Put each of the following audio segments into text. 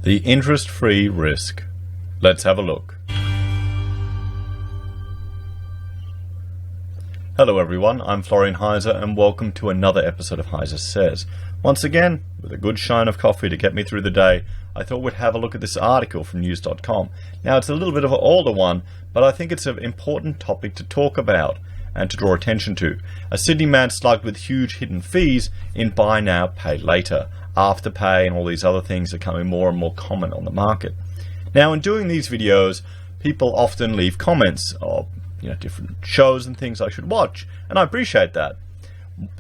The interest-free risk. Let's have a look. Hello everyone, I'm Florian Heise and welcome to another episode of Heise Says. Once again, with a good shine of coffee to get me through the day, I thought we'd have a look at this article from news.com. Now it's a little bit of an older one, but I think it's an important topic to talk about and to draw attention to. A Sydney man slugged with huge hidden fees in buy now, pay later. Afterpay and all these other things are becoming more and more common on the market. Now in doing these videos, people often leave comments of different shows and things I should watch, and I appreciate that.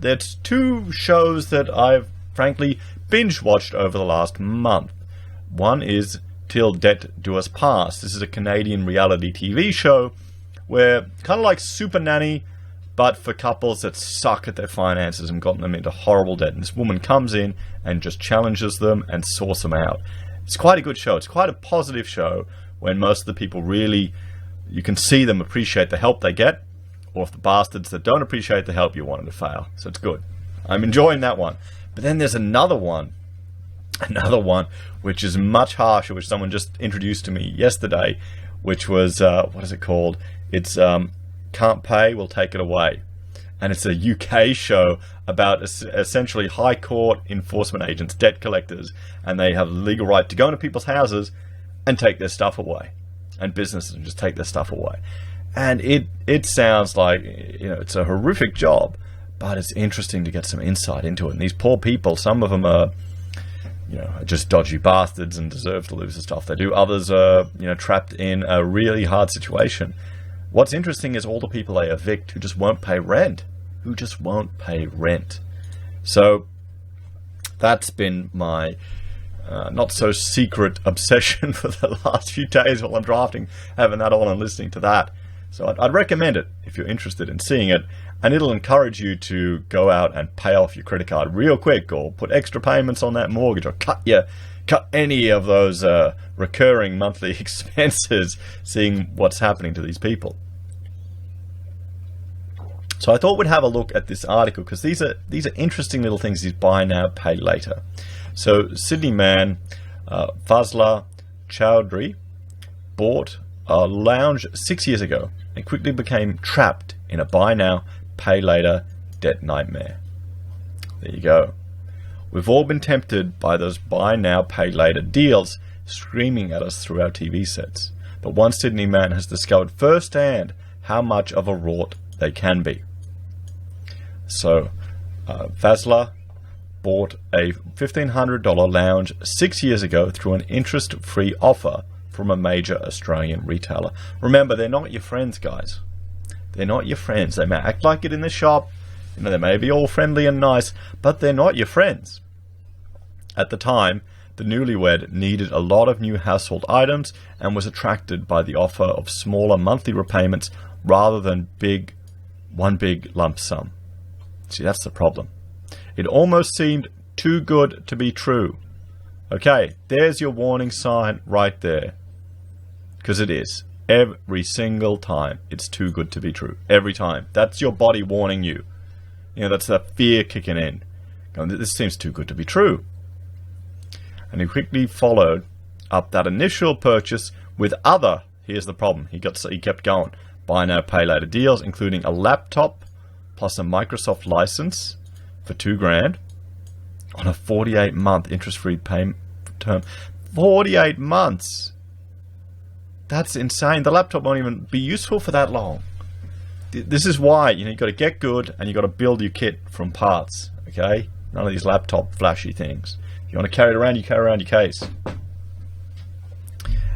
There's two shows that I've frankly binge watched over the last month. One is Till Debt Do Us Pass. This is a Canadian reality TV show where kind of like Super Nanny, but for couples that suck at their finances and gotten them into horrible debt. And this woman comes in and just challenges them and sorts them out. It's quite a good show. It's quite a positive show when most of the people really, you can see them appreciate the help they get, or if the bastards that don't appreciate the help, you want them to fail. So it's good. I'm enjoying that one. But then there's another one which is much harsher, which someone just introduced to me yesterday, which was, what is it called? It's Can't Pay, We'll Take It Away. And it's a UK show about essentially high court enforcement agents, debt collectors, and they have the legal right to go into people's houses and take their stuff away, and businesses and just take their stuff away. And it sounds like, it's a horrific job, but it's interesting to get some insight into it. And these poor people, some of them are, just dodgy bastards and deserve to lose the stuff they do. Others are, trapped in a really hard situation. What's interesting is all the people they evict who just won't pay rent. So that's been my not so secret obsession for the last few days while I'm drafting, having that on and listening to that. So I'd recommend it if you're interested in seeing it, and it'll encourage you to go out and pay off your credit card real quick, or put extra payments on that mortgage, or cut any of those recurring monthly expenses, seeing what's happening to these people. So I thought we'd have a look at this article because these are interesting little things. These buy now, pay later. So Sydney man Fazla Chowdhury bought a lounge 6 years ago and quickly became trapped in a buy now, pay later debt nightmare. There you go. We've all been tempted by those buy now, pay later deals screaming at us through our TV sets. But one Sydney man has discovered firsthand how much of a rort they can be. So Fazla bought a $1,500 lounge 6 years ago through an interest-free offer from a major Australian retailer. Remember, they're not your friends, guys. They're not your friends. They may act like it in the shop. They may be all friendly and nice, but they're not your friends. At the time, the newlywed needed a lot of new household items and was attracted by the offer of smaller monthly repayments rather than one big lump sum. See, that's the problem. It almost seemed too good to be true. Okay, there's your warning sign right there. Because it is. Every single time. It's too good to be true. Every time. That's your body warning you. That's that fear kicking in. Going, this seems too good to be true. And he quickly followed up that initial purchase with other, here's the problem, he kept going, buy now, pay later deals, including a laptop plus a Microsoft license for $2,000 on a 48-month interest-free payment term. 48 months! That's insane. The laptop won't even be useful for that long. This is why, you've got to get good and you've got to build your kit from parts, okay? None of these laptop flashy things. If you want to carry it around, you carry around your case.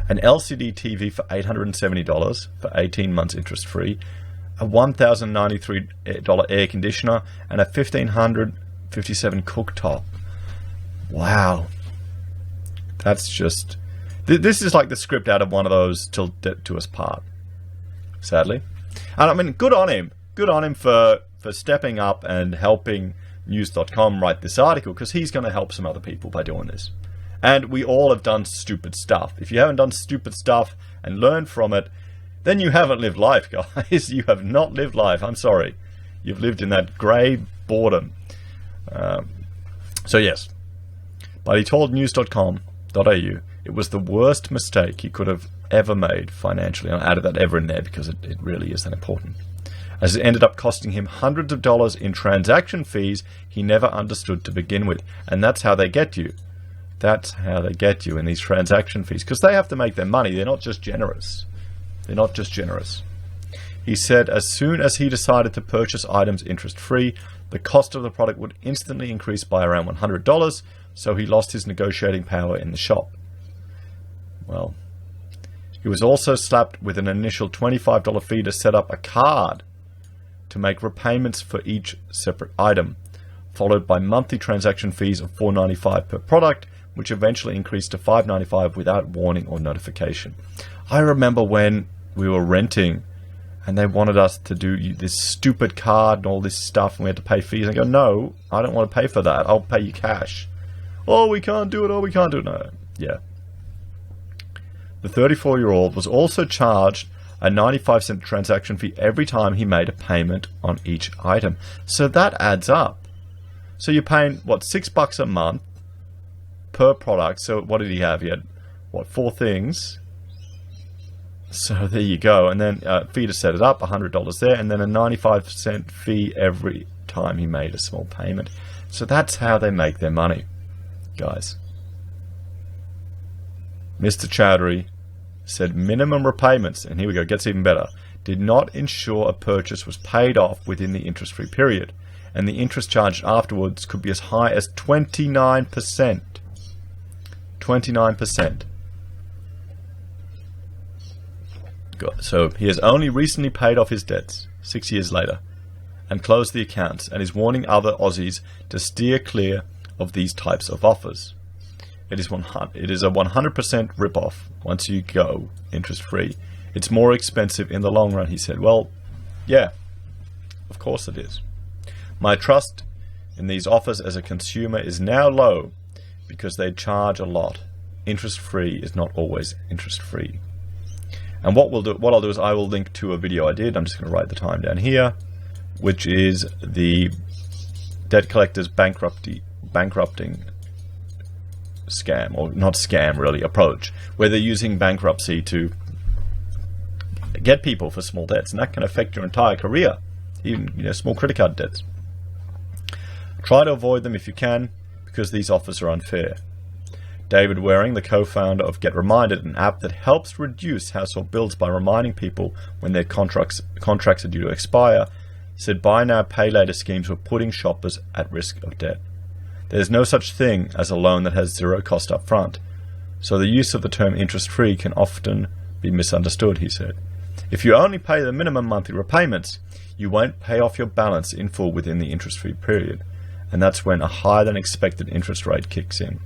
An LCD TV for $870 for 18 months interest-free, a $1,093 air conditioner, and a $1,557 cooktop. Wow. That's just... This is like the script out of one of those Till Debt Do Us Part, sadly. And I mean, good on him. Good on him for stepping up and helping news.com write this article, because he's going to help some other people by doing this. And we all have done stupid stuff. If you haven't done stupid stuff and learned from it, then you haven't lived life, guys. You have not lived life. I'm sorry. You've lived in that grey boredom. So yes. But he told news.com.au It was the worst mistake he could have ever made financially. And I added that ever in there because it really is that important. As it ended up costing him hundreds of dollars in transaction fees he never understood to begin with. And that's how they get you. That's how they get you in these transaction fees, because they have to make their money. They're not just generous. They're not just generous. He said as soon as he decided to purchase items interest-free, the cost of the product would instantly increase by around $100, so he lost his negotiating power in the shop. Well, he was also slapped with an initial $25 fee to set up a card to make repayments for each separate item, followed by monthly transaction fees of $4.95 per product, which eventually increased to $5.95 without warning or notification. I remember when we were renting and they wanted us to do this stupid card and all this stuff, and we had to pay fees. I go, no, I don't want to pay for that. I'll pay you cash. Oh, we can't do it. Oh, we can't do it. No. Yeah. The 34-year-old was also charged a 95-cent transaction fee every time he made a payment on each item. So that adds up. So you're paying, what, $6 a month per product. So what did he have? He had, what, 4 things? So there you go. And then fee to set it up, $100 there, and then a 95-cent fee every time he made a small payment. So that's how they make their money, guys. Mr. Chowdhury said minimum repayments, and here we go, gets even better, did not ensure a purchase was paid off within the interest-free period, and the interest charged afterwards could be as high as 29%. 29%. So he has only recently paid off his debts, 6 years later, and closed the accounts, and is warning other Aussies to steer clear of these types of offers. It is a 100% rip-off once you go interest-free. It's more expensive in the long run, he said. Well, yeah, of course it is. My trust in these offers as a consumer is now low because they charge a lot. Interest-free is not always interest-free. And what I'll do is I will link to a video I did. I'm just going to write the time down here, which is the debt collectors bankrupting scam, or not scam really, approach, where they're using bankruptcy to get people for small debts, and that can affect your entire career, even small credit card debts. Try to avoid them if you can, because these offers are unfair. David Waring, the co-founder of Get Reminded, an app that helps reduce household bills by reminding people when their contracts are due to expire, said buy now, pay later schemes were putting shoppers at risk of debt. There's no such thing as a loan that has zero cost up front, so the use of the term interest-free can often be misunderstood, he said. If you only pay the minimum monthly repayments, you won't pay off your balance in full within the interest-free period, and that's when a higher than expected interest rate kicks in.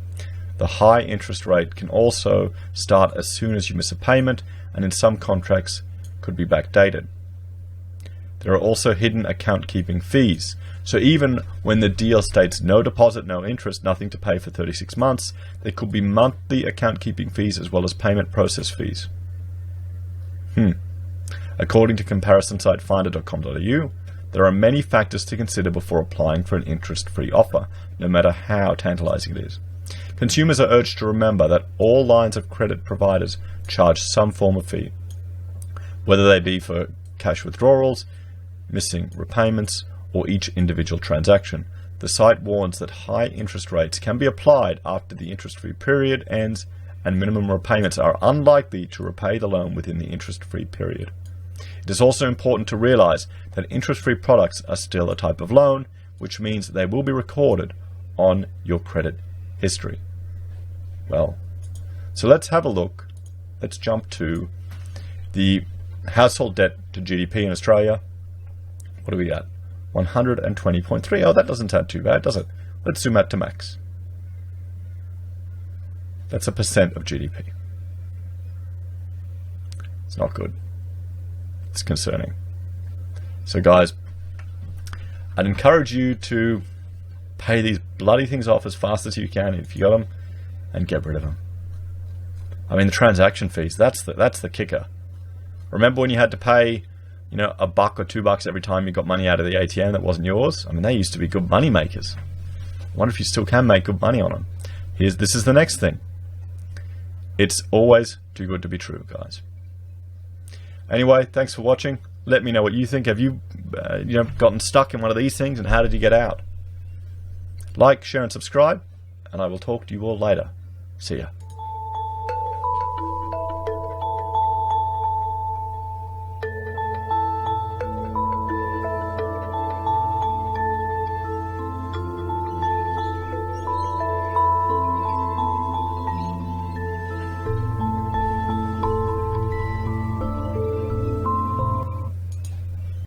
The high interest rate can also start as soon as you miss a payment, and in some contracts could be backdated. There are also hidden account keeping fees. So even when the deal states no deposit, no interest, nothing to pay for 36 months, there could be monthly account keeping fees as well as payment process fees. According to comparison site finder.com.au, there are many factors to consider before applying for an interest-free offer, no matter how tantalizing it is. Consumers are urged to remember that all lines of credit providers charge some form of fee, whether they be for cash withdrawals, missing repayments, or each individual transaction. The site warns that high interest rates can be applied after the interest-free period ends, and minimum repayments are unlikely to repay the loan within the interest-free period. It is also important to realize that interest-free products are still a type of loan, which means they will be recorded on your credit history. Well, so let's have a look. Let's jump to the household debt to GDP in Australia. What do we got? 120.3. Oh, that doesn't sound too bad, does it? Let's zoom out to max. That's a percent of GDP. It's not good. It's concerning. So guys, I'd encourage you to pay these bloody things off as fast as you can if you got them, and get rid of them. I mean, the transaction fees, that's the kicker. Remember when you had to pay, $1 or $2 every time you got money out of the ATM that wasn't yours? I mean, they used to be good money makers. I wonder if you still can make good money on them. This is the next thing. It's always too good to be true, guys. Anyway, thanks for watching. Let me know what you think. Have you, gotten stuck in one of these things, and how did you get out? Like, share, and subscribe, and I will talk to you all later. See ya.